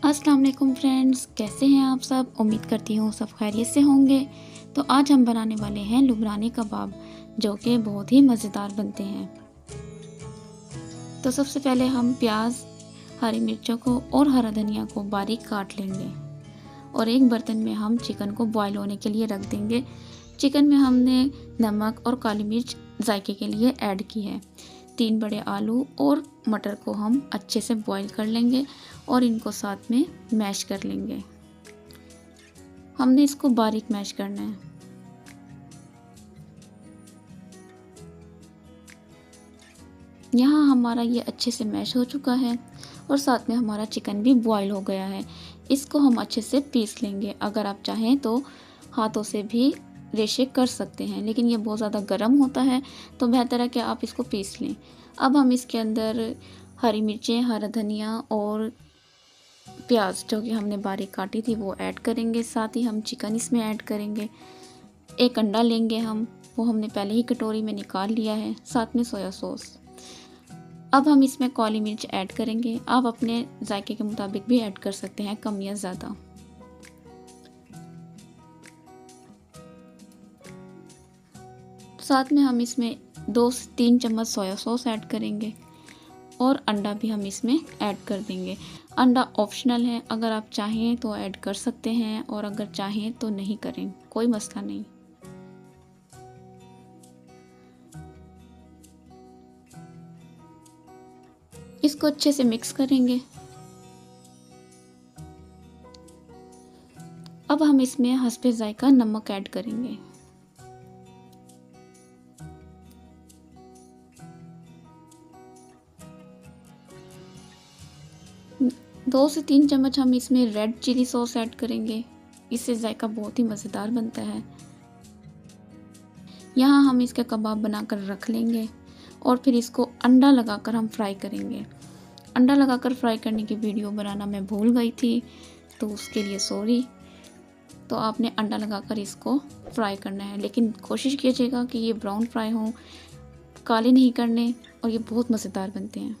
अस्सलाम वालेकुम फ्रेंड्स, कैसे हैं आप सब। उम्मीद करती हूँ सब खैरियत से होंगे। तो आज हम बनाने वाले हैं लुबनानी कबाब, जो कि बहुत ही मज़ेदार बनते हैं। तो सबसे पहले हम प्याज, हरी मिर्चों को और हरा धनिया को बारीक काट लेंगे और एक बर्तन में हम चिकन को बॉईल होने के लिए रख देंगे। चिकन में हमने नमक और काली मिर्च जायके के लिए ऐड की है। 3 बड़े आलू और मटर को हम अच्छे से बॉईल कर लेंगे और इनको साथ में मैश कर लेंगे। हमने इसको बारीक मैश करना है। यहाँ हमारा ये अच्छे से मैश हो चुका है और साथ में हमारा चिकन भी बॉईल हो गया है। इसको हम अच्छे से पीस लेंगे। अगर आप चाहें तो हाथों से भी रेशे कर सकते हैं, लेकिन ये बहुत ज़्यादा गर्म होता है तो बेहतर है कि आप इसको पीस लें। अब हम इसके अंदर हरी मिर्चें, हरा धनिया और प्याज जो कि हमने बारीक काटी थी वो ऐड करेंगे। साथ ही हम चिकन इसमें ऐड करेंगे। एक अंडा लेंगे हम, वो हमने पहले ही कटोरी में निकाल लिया है। साथ में सोया सॉस। अब हम इसमें काली मिर्च ऐड करेंगे। आप अपने जायके के मुताबिक भी ऐड कर सकते हैं, कम या ज़्यादा। साथ में हम इसमें 2 से 3 चम्मच सोया सॉस ऐड करेंगे और अंडा भी हम इसमें ऐड कर देंगे। अंडा ऑप्शनल है, अगर आप चाहें तो ऐड कर सकते हैं और अगर चाहें तो नहीं करें, कोई मसला नहीं। इसको अच्छे से मिक्स करेंगे। अब हम इसमें हस्बे जायका नमक ऐड करेंगे। दो से 3 चम्मच हम इसमें रेड चिली सॉस ऐड करेंगे। इससे जायका बहुत ही मज़ेदार बनता है। यहाँ हम इसके कबाब बनाकर रख लेंगे और फिर इसको अंडा लगाकर हम फ्राई करेंगे। अंडा लगाकर फ्राई करने की वीडियो बनाना मैं भूल गई थी, तो उसके लिए सॉरी। तो आपने अंडा लगाकर इसको फ्राई करना है, लेकिन कोशिश कीजिएगा कि ये ब्राउन फ्राई हो, काले नहीं करने, और ये बहुत मज़ेदार बनते हैं।